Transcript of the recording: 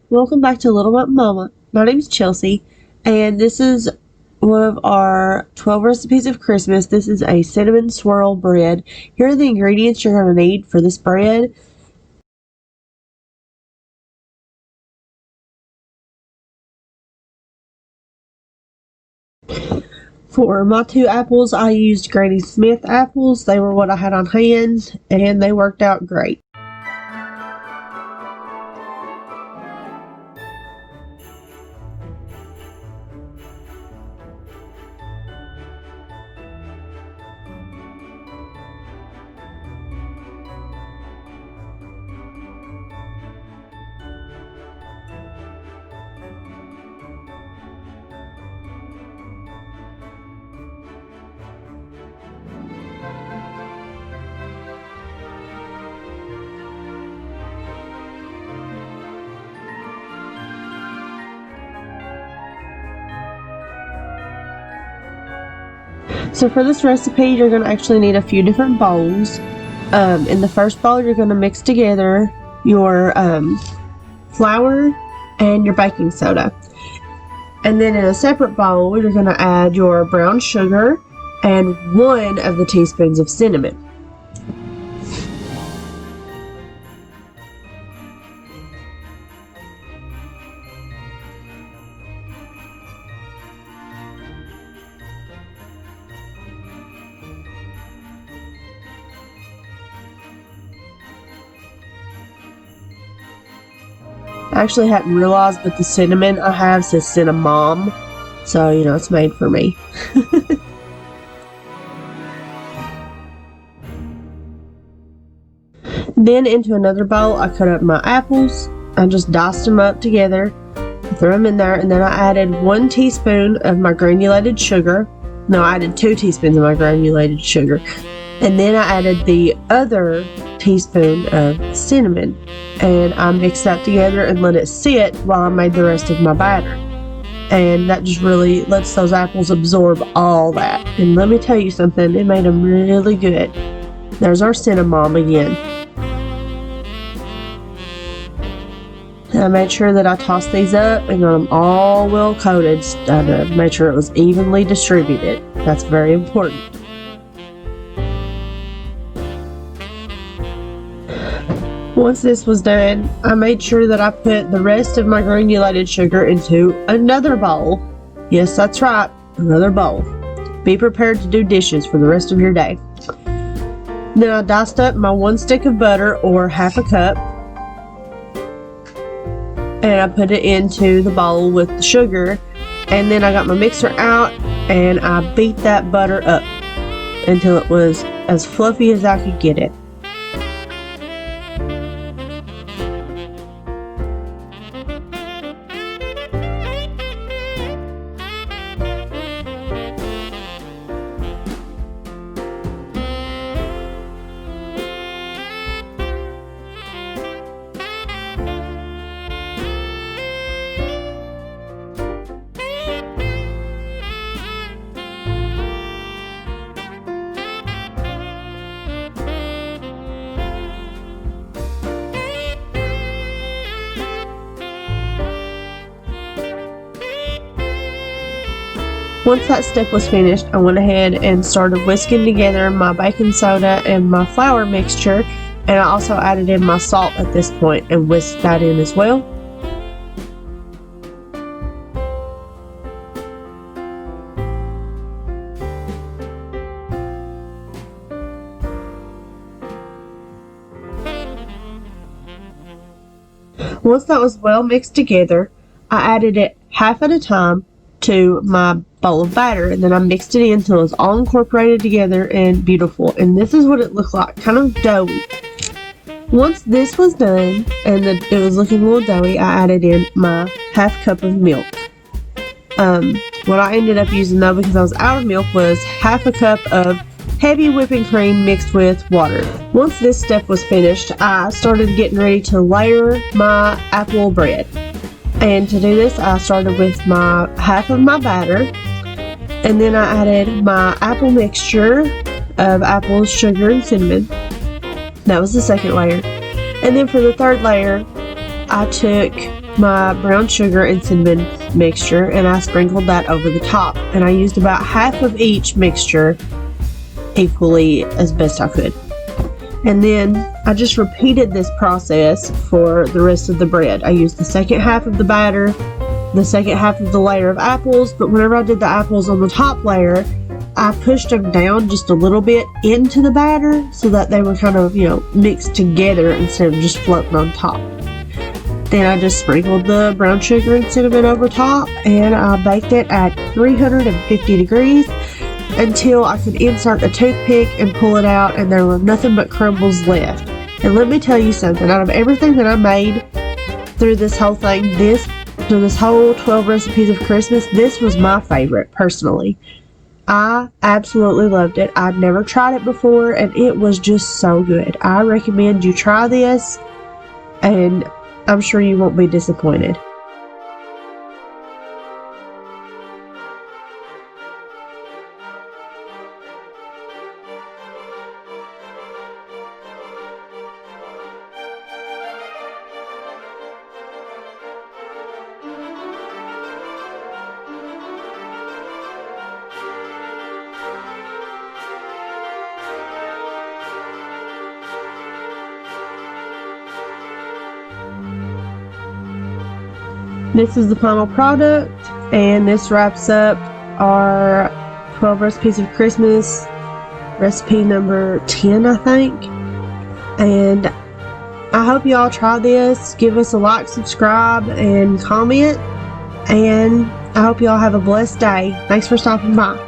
Welcome back to Little Mountain Mama. My name is Chelsea, and this is one of our 12 recipes of Christmas. This is a cinnamon swirl bread. Here are the ingredients you're going to need for this bread. For my 2 apples, I used Granny Smith apples. They were what I had on hand, and they worked out great. So for this recipe, you're going to actually need a few different bowls. In the first bowl, you're going to mix together your flour and your baking soda. And then in a separate bowl, you're going to add your brown sugar and 1 of the teaspoons of cinnamon. I actually hadn't realized, but the cinnamon I have says cinnamon, so it's made for me. Then into another bowl, I cut up my apples. I just diced them up together, threw them in there, and then I added 1 teaspoon of my granulated sugar. No, I added 2 teaspoons of my granulated sugar. And then I added the other teaspoon of cinnamon. And I mixed that together and let it sit while I made the rest of my batter. And that just really lets those apples absorb all that. And let me tell you something, it made them really good. There's our cinnamon again. And I made sure that I tossed these up and got them all well coated. I made sure it was evenly distributed. That's very important. Once this was done, I made sure that I put the rest of my granulated sugar into another bowl. Yes, that's right, another bowl. Be prepared to do dishes for the rest of your day. Then I diced up my 1 stick of butter, or half a cup, and I put it into the bowl with the sugar. And then I got my mixer out and I beat that butter up until it was as fluffy as I could get it. Once that step was finished, I went ahead and started whisking together my baking soda and my flour mixture, and I also added in my salt at this point and whisked that in as well. Once that was well mixed together, I added it half at a time to my bowl of batter, and then I mixed it in until it was all incorporated together and beautiful. And this is what it looked like, kind of doughy. Once this was done and it was looking a little doughy, I added in my half cup of milk. What I ended up using though, because I was out of milk, was half a cup of heavy whipping cream mixed with water. Once this step was finished, I started getting ready to layer my apple bread. And to do this, I started with my half of my batter, and then I added my apple mixture of apples, sugar, and cinnamon. That was the second layer. And then for the third layer, I took my brown sugar and cinnamon mixture and I sprinkled that over the top, and I used about half of each mixture equally as best I could. And then I just repeated this process for the rest of the bread. I used the second half of the batter, the second half of the layer of apples, but whenever I did the apples on the top layer, I pushed them down just a little bit into the batter so that they were kind of, mixed together instead of just floating on top. Then I just sprinkled the brown sugar and cinnamon over top, and I baked it at 350 degrees until I could insert a toothpick and pull it out and there were nothing but crumbles left. And let me tell you something, out of everything that I made through this whole thing, through this whole 12 recipes of Christmas, this was my favorite personally. I absolutely loved it. I'd never tried it before and it was just so good. I recommend you try this and I'm sure you won't be disappointed. This is the final product, and this wraps up our 12 recipes of Christmas, recipe number 10, I think. And I hope you all try this. Give us a like, subscribe, and comment. And I hope you all have a blessed day. Thanks for stopping by.